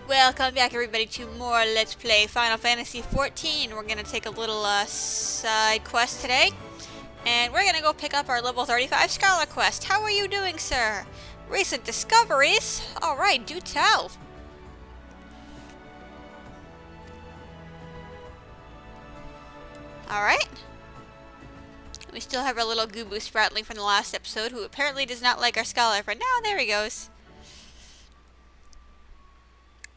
Welcome back everybody to more Let's Play Final Fantasy XIV. We're going to take a little side quest today. And we're going to go pick up our level 35 Scholar quest. How are you doing, sir? Recent discoveries? Alright, do tell. Alright. We still have our little Goobboo Spratling from the last episode, who apparently does not like our Scholar friend. Oh, there he goes.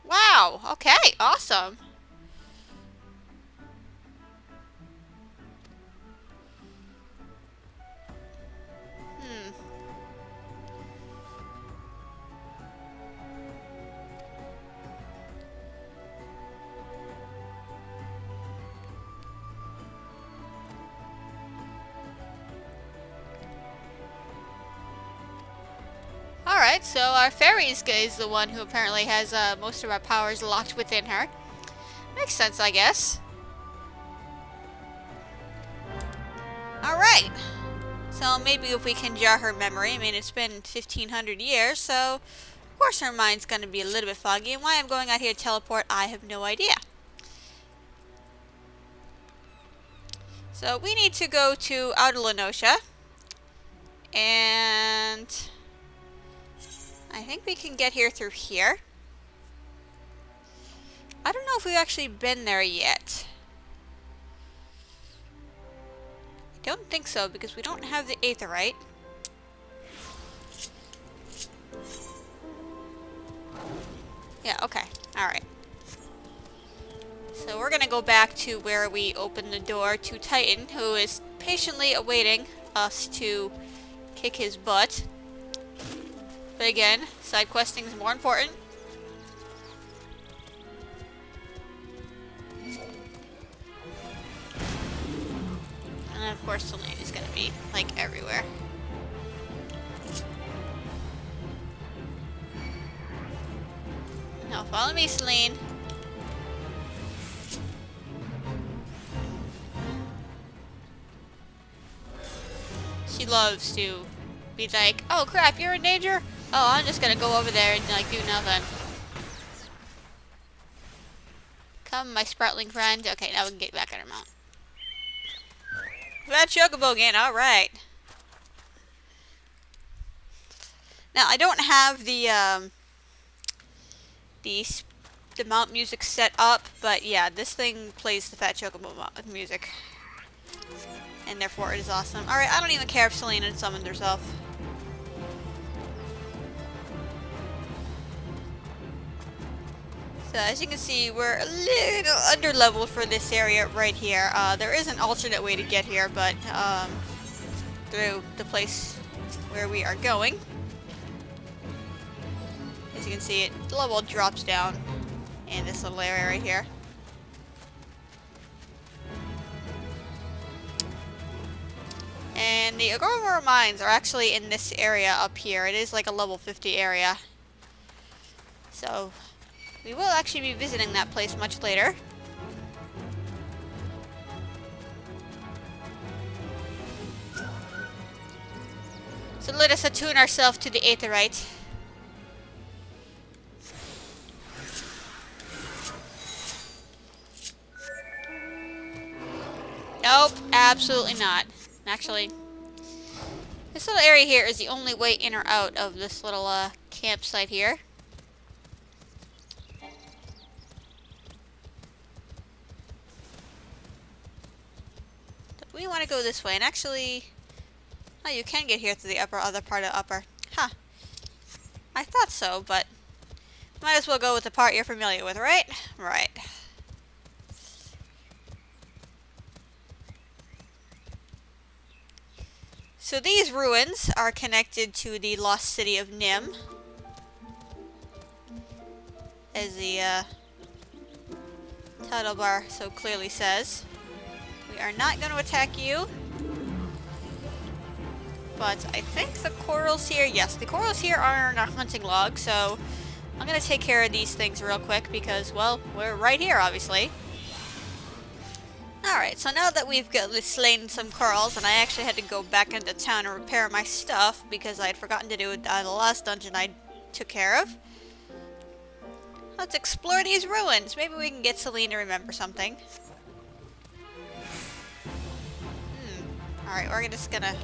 Wow, okay, awesome. Alright, so our fairies is the one who apparently has most of our powers locked within her. Makes sense, I guess. Alright. So maybe if we can jar her memory. I mean, it's been 1500 years, so of course her mind's going to be a little bit foggy. And why I'm going out here to teleport, I have no idea. So we need to go to Outer Lenosha. And I think we can get here through here. I don't know if we've actually been there yet. I don't think so, because we don't have the Aetherite. Yeah, okay. Alright. So we're gonna go back to where we opened the door to Titan, who is patiently awaiting us to kick his butt. But again, side questing is more important. And of course, Selene is going to be, like, everywhere. Now, follow me, Selene. She loves to be like, oh crap, you're in danger? Oh, I'm just gonna go over there and, like, do nothing. Come, my Spratling friend. Okay, now we can get back on our mount. That Chocobo again, alright. Now, I don't have the mount music set up, but yeah, this thing plays the Fat Chocobo music. And therefore it is awesome. Alright, I don't even care if Selena summoned herself. So as you can see, we're a little under-leveled for this area right here. There is an alternate way to get here, but through the place where we are going. As you can see, the level drops down in this little area right here. And the Agora mines are actually in this area up here. It is like a level 50 area. So we will actually be visiting that place much later. So let us attune ourselves to the Aetherite. Nope, absolutely not. Actually, this little area here is the only way in or out of this little campsite here. We want to go this way, and actually, oh, you can get here through the other part of upper. Huh. I thought so, but might as well go with the part you're familiar with, right? Right. So these ruins are connected to the lost city of Nim, as the title bar so clearly says. We are not going to attack you. But I think the corals here, yes, the corals here are in our hunting log, so I'm going to take care of these things real quick because, well, we're right here, obviously. Alright, so now that we've slain some corals, and I actually had to go back into town and repair my stuff because I had forgotten to do it the last dungeon I took care of. Let's explore these ruins. Maybe we can get Celine to remember something. Alright, we're just gonna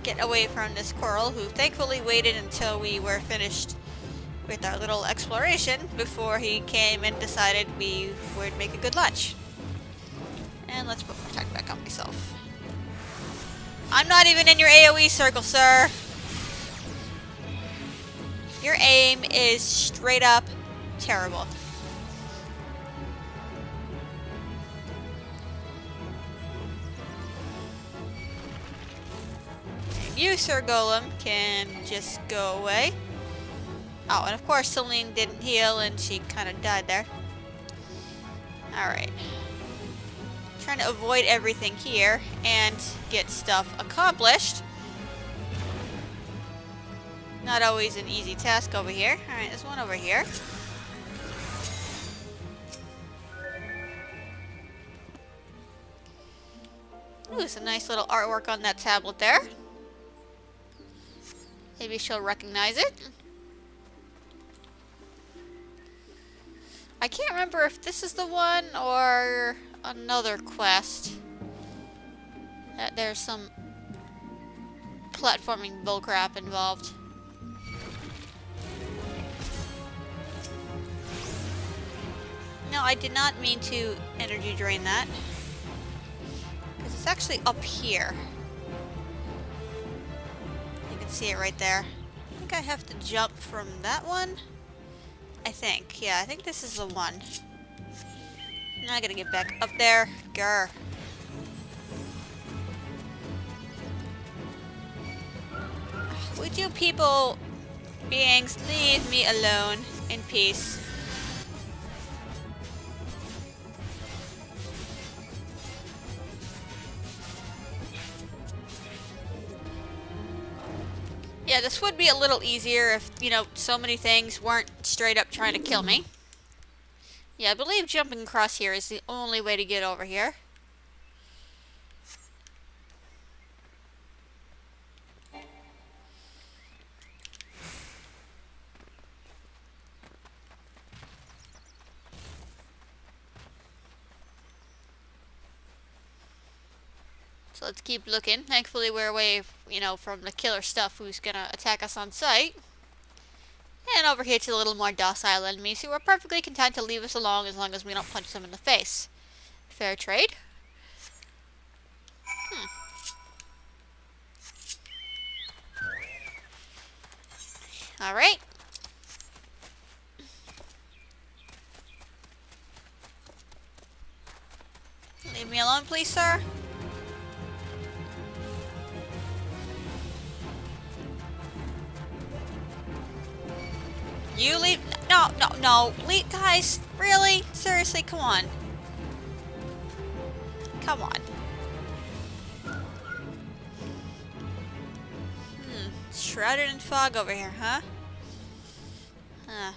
get away from this coral, who thankfully waited until we were finished with our little exploration before he came and decided we would make a good lunch. And let's put protect back on myself. I'm not even in your AoE circle, sir. Your aim is straight up terrible. And you, Sir Golem, can just go away. Oh, and of course Celine didn't heal and she kind of died there. Alright. Trying to avoid everything here and get stuff accomplished. Not always an easy task over here. Alright, there's one over here. Ooh, some nice little artwork on that tablet there. Maybe she'll recognize it. I can't remember if this is the one or another quest. That there's some platforming bullcrap involved. No, I did not mean to energy drain that. Because it's actually up here. You can see it right there. I think I have to jump from that one. I think. Yeah, I think this is the one. Now I gotta get back up there. Grr. Would you people, beings, leave me alone in peace? Yeah, this would be a little easier if, you know, so many things weren't straight up trying to kill me. Yeah, I believe jumping across here is the only way to get over here. So let's keep looking. Thankfully we're away, you know, from the killer stuff who's gonna attack us on sight. And over here to the little more docile enemies who are perfectly content to leave us alone as long as we don't punch them in the face. Fair trade. Alright. Leave me alone, please, sir. You leave. No, no, no. Leave, guys. Really? Seriously, come on. Come on. Shrouded in fog over here, huh? Huh.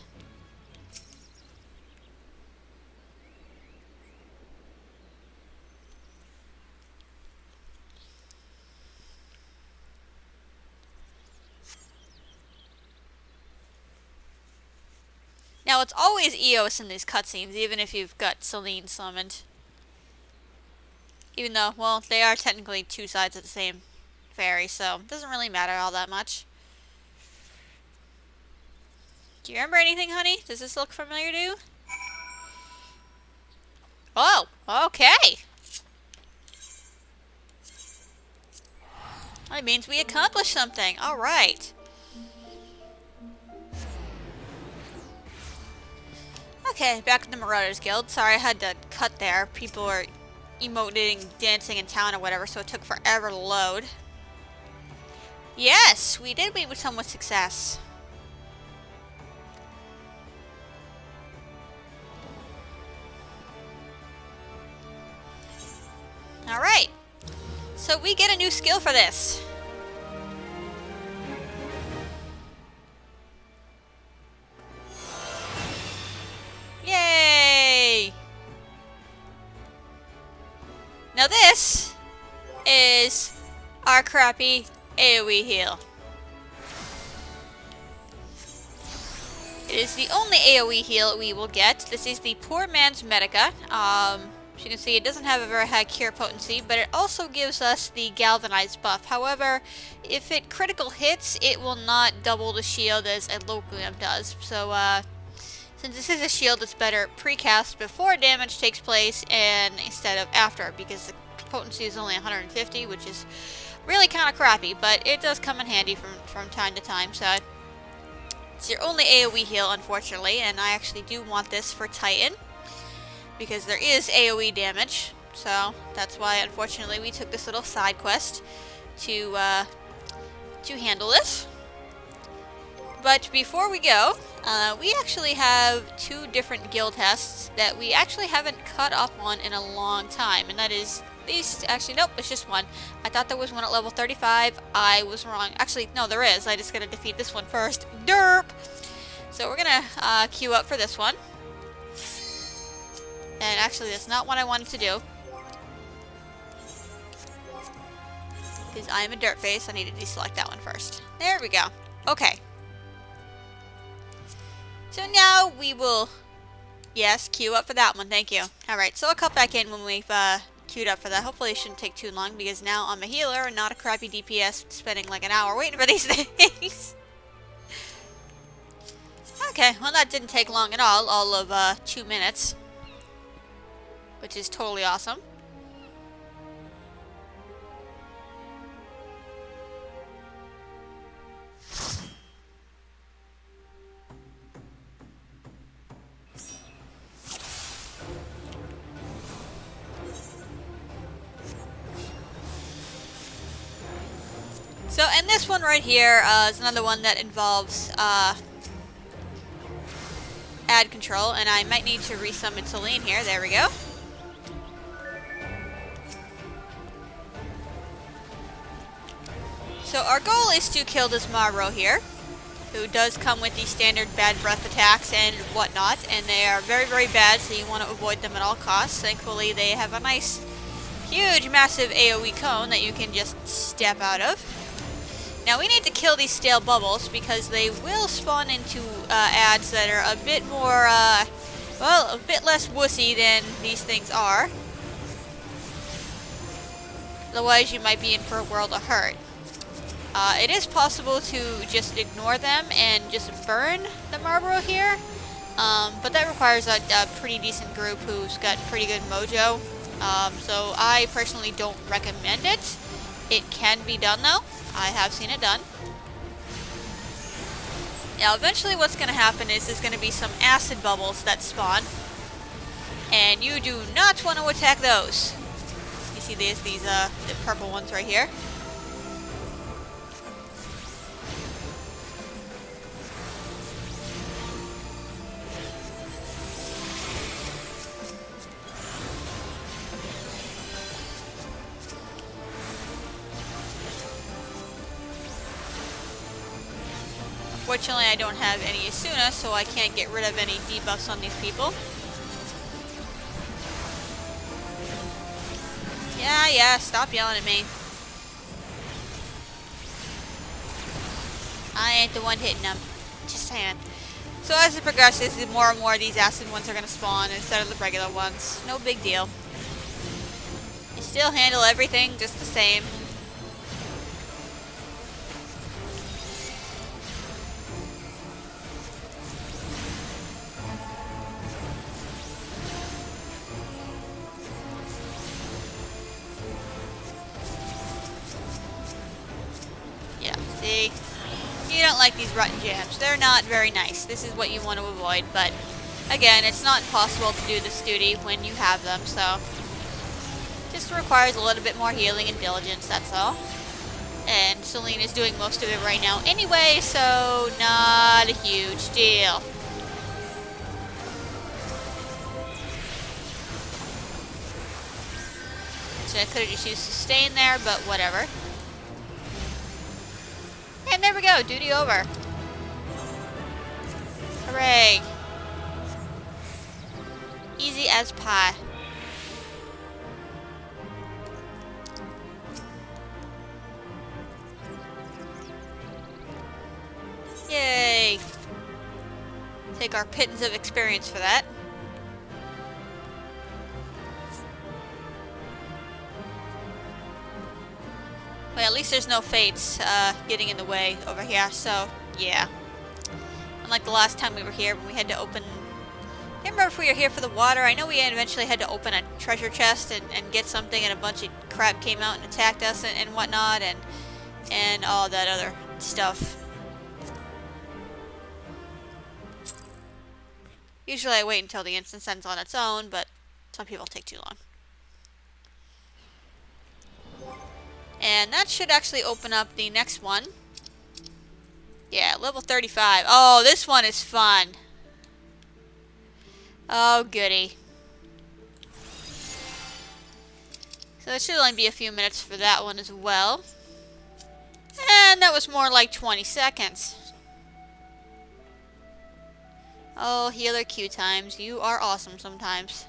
Now, it's always Eos in these cutscenes, even if you've got Celine summoned. Even though, well, they are technically two sides of the same fairy, so it doesn't really matter all that much. Do you remember anything, honey? Does this look familiar to you? Oh, okay. That means we accomplished something. All right. Okay, back in the Marauders Guild. Sorry, I had to cut there. People were emoting, dancing in town or whatever, so it took forever to load. Yes, we did meet with someone with success. Alright. So we get a new skill for this. Yay! Now this is our crappy AoE heal. It is the only AoE heal we will get. This is the Poor Man's Medica. As you can see, it doesn't have a very high cure potency, but it also gives us the Galvanized buff. However, if it critical hits, it will not double the shield as a Loquium does. So, since this is a shield, it's better precast before damage takes place and instead of after, because the potency is only 150, which is really kind of crappy, but it does come in handy from time to time. So it's your only AoE heal, unfortunately, and I actually do want this for Titan, because there is AoE damage. So that's why, unfortunately, we took this little side quest to handle this. But before we go, we actually have 2 different guild tests that we actually haven't caught up on in a long time, and that is these. Actually, nope, it's just one. I thought there was one at level 35. I was wrong. Actually, no, there is. I just gotta defeat this one first. Derp! So we're gonna queue up for this one. And actually, that's not what I wanted to do, because I am a dirt face. I need to deselect that one first. There we go. Okay. So now we will, yes, queue up for that one. Thank you. Alright, so I'll cut back in when we've queued up for that. Hopefully it shouldn't take too long, because now I'm a healer and not a crappy DPS spending like an hour waiting for these things. Okay, well that didn't take long at all of 2 minutes. Which is totally awesome. So, and this one right here is another one that involves ad control, and I might need to resummon Celine here. There we go. So our goal is to kill this Marro here, who does come with the standard bad breath attacks and whatnot, and they are very, very bad, so you want to avoid them at all costs. Thankfully, they have a nice, huge, massive AoE cone that you can just step out of. Now, we need to kill these stale bubbles, because they will spawn into ads that are a bit more, well, a bit less wussy than these things are. Otherwise, you might be in for a world of hurt. It is possible to just ignore them and just burn the Marlboro here, but that requires a pretty decent group who's got pretty good mojo, so I personally don't recommend it. It can be done though. I have seen it done. Now eventually what's going to happen is there's going to be some acid bubbles that spawn, and you do not want to attack those. You see these the purple ones right here. Fortunately, I don't have any Asuna, so I can't get rid of any debuffs on these people. Yeah, stop yelling at me. I ain't the one hitting them. Just saying. So as it progresses, more and more of these acid ones are going to spawn instead of the regular ones. No big deal. You still handle everything just the same. See? You don't like these rotten jams. They're not very nice. This is what you want to avoid, but again, it's not possible to do this duty when you have them, so just requires a little bit more healing and diligence, that's all. And Celine is doing most of it right now anyway, so not a huge deal. So I could have just used sustain there, but whatever. And there we go, duty over. Hooray. Easy as pie. Yay. take our pittance of experience for that. Well, at least there's no fates getting in the way over here, so yeah. Unlike the last time we were here when we had to open... I can't remember if we were here for the water. I know we eventually had to open a treasure chest and get something, and a bunch of crap came out and attacked us and whatnot, and all that other stuff. Usually I wait until the instance ends on its own, but some people take too long. And that should actually open up the next one. Yeah, level 35. Oh, this one is fun. Oh, goody. So it should only be a few minutes for that one as well. And that was more like 20 seconds. Oh, healer queue times. You are awesome sometimes.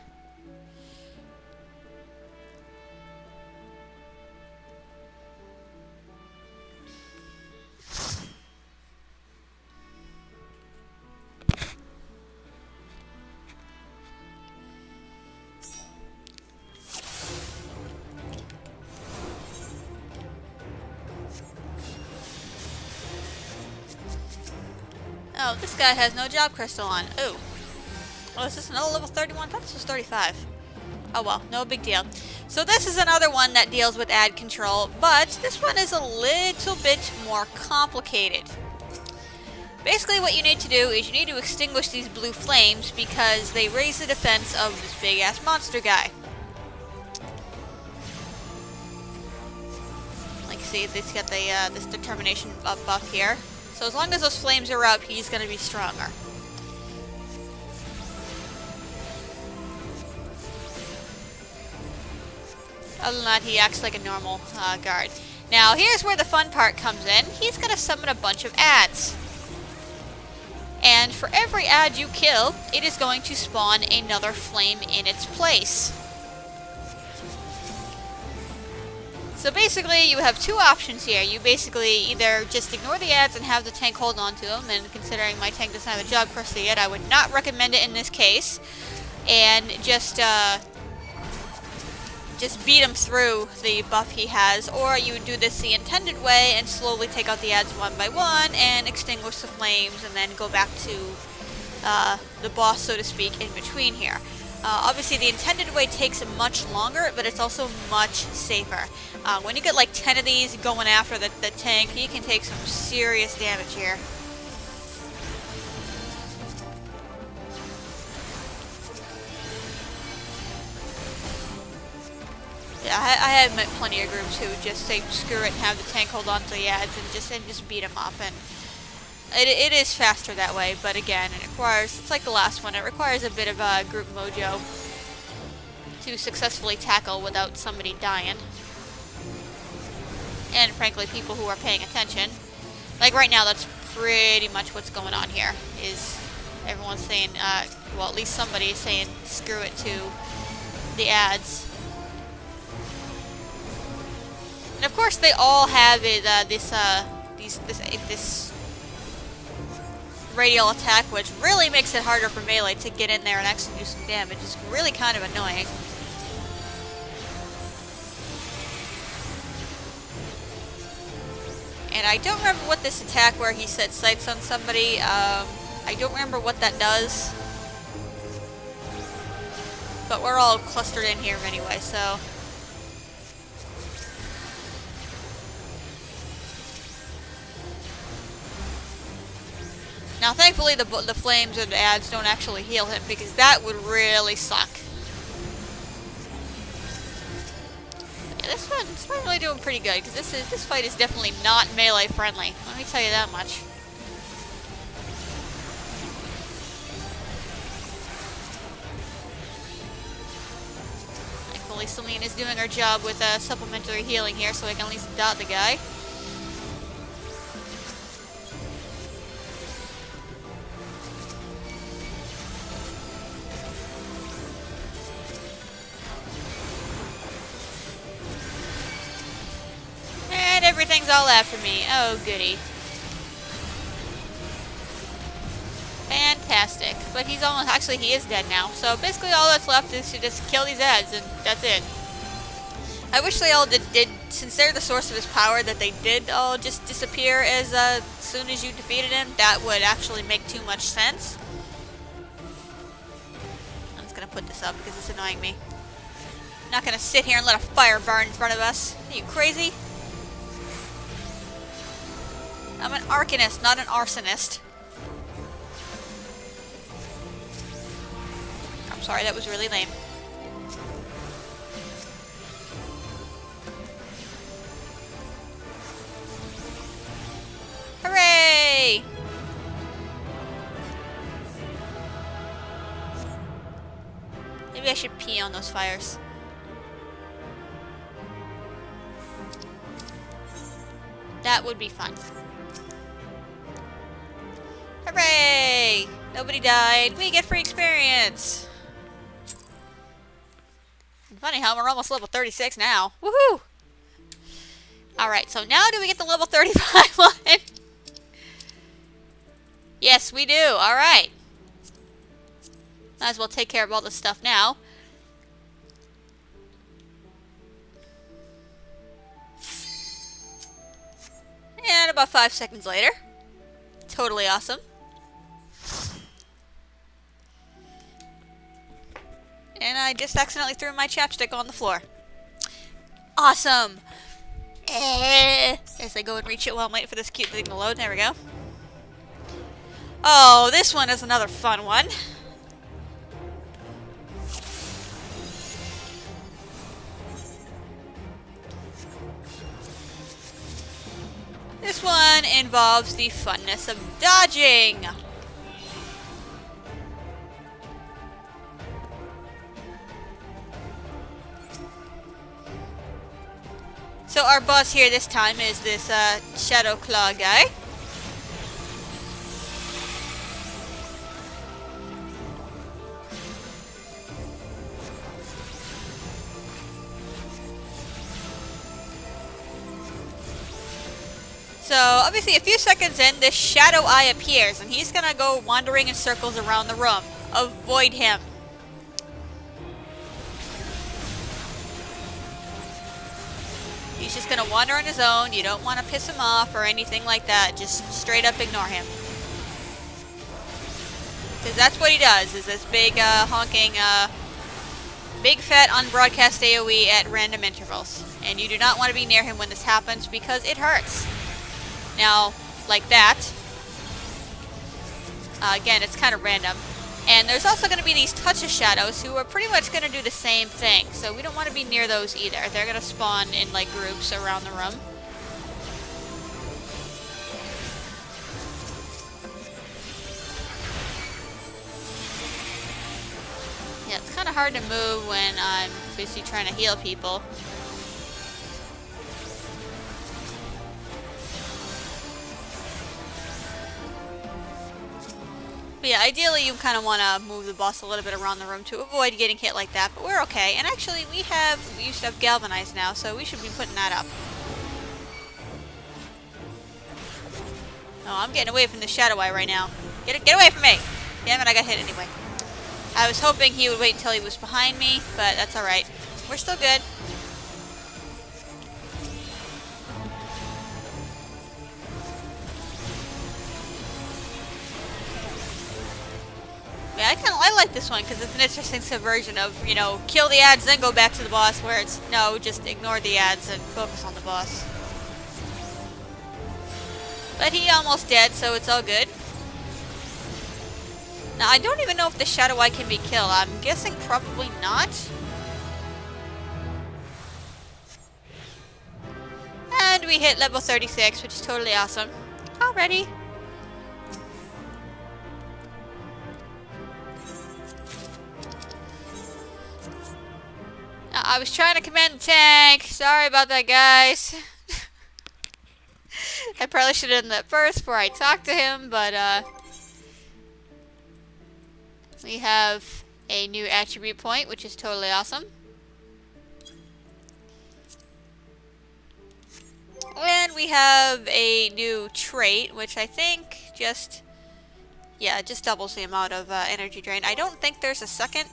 Oh, this guy has no job crystal on. Ooh. Oh, is this another level 31? I thought this was 35. Oh well, no big deal. So this is another one that deals with ad control, but this one is a little bit more complicated. Basically what you need to do is you need to extinguish these blue flames because they raise the defense of this big ass monster guy. Like see, it's got the this determination buff here. So as long as those flames are up, he's going to be stronger. Other than that, he acts like a normal guard. Now, here's where the fun part comes in. He's going to summon a bunch of ads. And for every ad you kill, it is going to spawn another flame in its place. So basically, you have two options here. You basically either just ignore the ads and have the tank hold on to them, and considering my tank doesn't have a job crystal yet, I would not recommend it in this case. And just beat him through the buff he has, or you would do this the intended way and slowly take out the ads one by one and extinguish the flames and then go back to the boss, so to speak, in between here. Obviously, the intended way takes much longer, but it's also much safer. When you get like 10 of these going after the tank, you can take some serious damage here. Yeah, I have met plenty of groups who just say screw it and have the tank hold on to the ads and just beat them up, and it is faster that way. But again, it requires, it's like the last one, it requires a bit of group mojo to successfully tackle without somebody dying. And frankly, people who are paying attention. Like right now, that's pretty much what's going on here. Is everyone's saying, well, at least somebody is saying screw it to the ads. And of course, they all have it, this radial attack, which really makes it harder for melee to get in there and actually do some damage. It's really kind of annoying. And I don't remember what this attack where he set sights on somebody, I don't remember what that does. But we're all clustered in here anyway, so... Now, thankfully, the flames or the ads don't actually heal him, because that would really suck. Yeah, this one's really doing pretty good, because this fight is definitely not melee friendly. Let me tell you that much. Thankfully, Celine is doing her job with supplementary healing here, so I can at least dot the guy. Everything's all after me. Oh, goody. Fantastic. fantastic. But he's almost, actually he is dead now. So basically all that's left is to just kill these ads and that's it. I wish they all did, since they're the source of his power, that they did all just disappear as soon as you defeated him. That would actually make too much sense. I'm just gonna put this up because it's annoying me. I'm not gonna sit here and let a fire burn in front of us. Are you crazy? I'm an arcanist, not an arsonist. I'm sorry, that was really lame. Hooray! Maybe I should pee on those fires. That would be fun. Hooray! Nobody died. We get free experience. Funny how we're almost level 36 now. Woohoo! Alright, so now do we get the level 35 one? Yes, we do. Alright. Might as well take care of all this stuff now. And about 5 seconds later. Totally awesome. And I just accidentally threw my chapstick on the floor. Awesome! As I go and reach it while I'm waiting for this cute thing to load. There we go. Oh, this one is another fun one. This one involves the funness of dodging. So our boss here this time is this Shadow Claw guy. So obviously a few seconds in, this shadow eye appears and he's gonna go wandering in circles around the room. Avoid him. He's just gonna wander on his own. You don't want to piss him off or anything like that. Just straight up ignore him. Because that's what he does, is this big honking, big fat unbroadcast AoE at random intervals. And you do not want to be near him when this happens because it hurts. Now, like that. Again, it's kind of random. And there's also going to be these touch of shadows who are pretty much going to do the same thing. So we don't want to be near those either. They're going to spawn in like groups around the room. Yeah, it's kind of hard to move when I'm busy trying to heal people. But yeah, ideally you kind of want to move the boss a little bit around the room to avoid getting hit like that, but we're okay. And actually we used to have galvanized now, so we should be putting that up. Oh, I'm getting away from the shadow eye right now. Get away from me! Damn it, I got hit anyway. I was hoping he would wait until he was behind me, but that's alright. We're still good. Yeah, I like this one because it's an interesting subversion of, you know, kill the ads then go back to the boss, where it's, no, just ignore the ads and focus on the boss. But he almost dead, so it's all good. Now, I don't even know if the Shadow Eye can be killed. I'm guessing probably not. And we hit level 36, which is totally awesome. Already. I was trying to command the tank. Sorry about that, guys. I probably should have done that first before I talked to him, but we have a new attribute point, which is totally awesome. And we have a new trait, which I think just Yeah, it just doubles the amount of energy drain. I don't think there's a second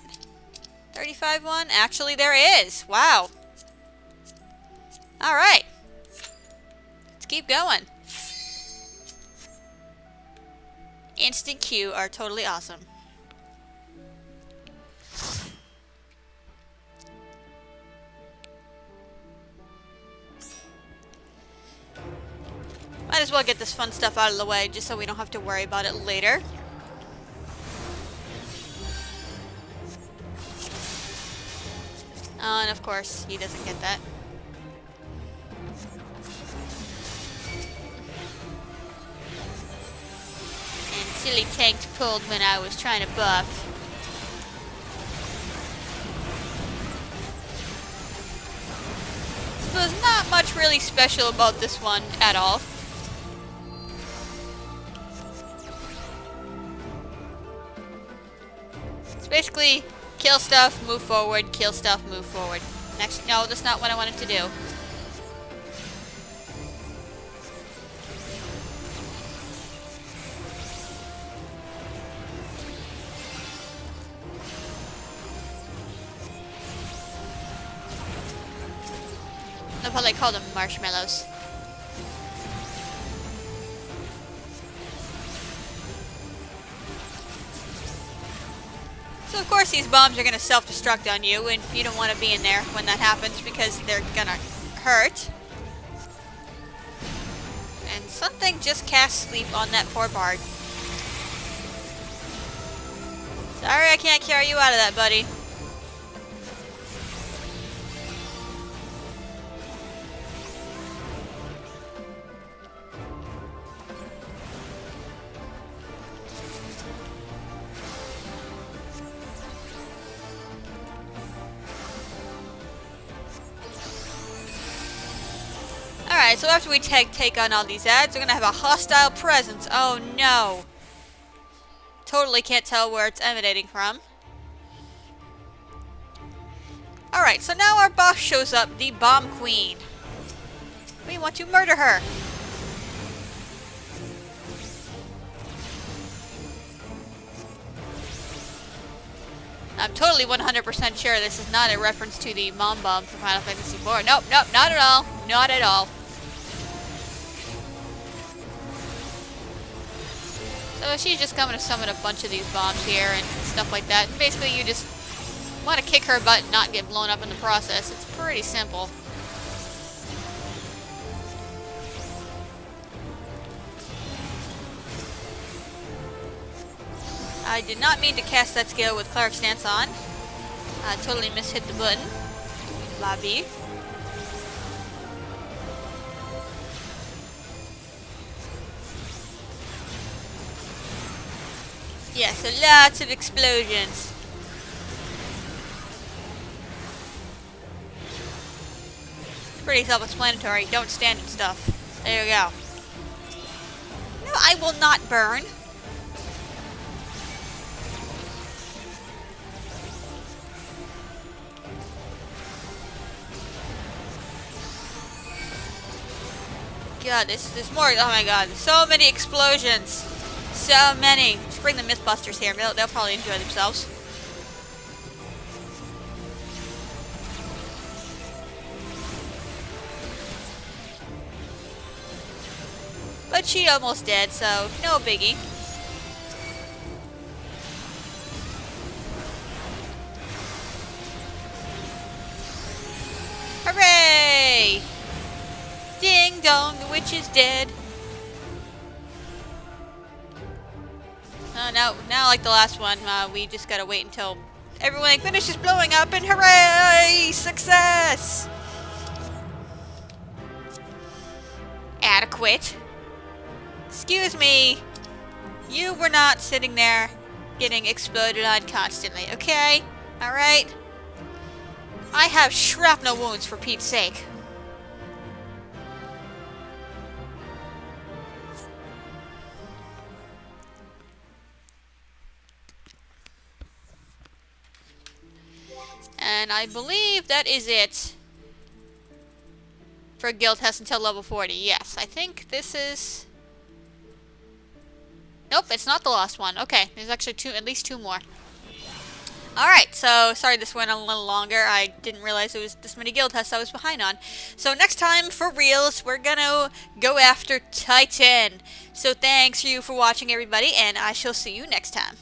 35 one. Actually, there is. Wow. Alright. Let's keep going. Instant Q are totally awesome. Might as well get this fun stuff out of the way just so we don't have to worry about it later. And of course, he doesn't get that. And silly tanks pulled when I was trying to buff. So there's not much really special about this one at all. It's basically kill stuff, move forward, kill stuff, move forward. Next, no, that's not what I wanted to do. That's how they call them, marshmallows. So of course these bombs are going to self-destruct on you, and you don't want to be in there when that happens because they're going to hurt. And something just cast sleep on that poor bard. Sorry I can't carry you out of that, buddy. Alright, so after we take on all these ads, we're gonna have a hostile presence. Oh no. Totally can't tell where it's emanating from. Alright, so now our boss shows up, the Bomb Queen. We want to murder her. I'm totally 100% sure this is not a reference to the Mom Bomb from Final Fantasy IV. Nope, nope, not at all. Not at all. So she's just coming to summon a bunch of these bombs here and stuff like that. And basically you just want to kick her butt and not get blown up in the process. It's pretty simple. I did not mean to cast that skill with Cleric Stance on. I totally mishit the button. Lobby. Yeah, so lots of explosions. Pretty self-explanatory. Don't stand in stuff. There you go. No, I will not burn. God, there's more. Oh my god, so many explosions. So many. Just bring the Mythbusters here. They'll probably enjoy themselves. But she almost did, so no biggie. Hooray! Ding dong, the witch is dead. Oh, now like the last one, we just gotta wait until everyone finishes blowing up and hooray! Success! Adequate. Excuse me. You were not sitting there getting exploded on constantly, okay? Alright? I have shrapnel wounds for Pete's sake. And I believe that is it for guild test until level 40. Yes, I think this is... Nope, it's not the last one. Okay, there's actually at least two more. Alright, so sorry this went a little longer. I didn't realize it was this many guild tests I was behind on. So next time, for reals, we're gonna go after Titan. So thanks you for watching, everybody, and I shall see you next time.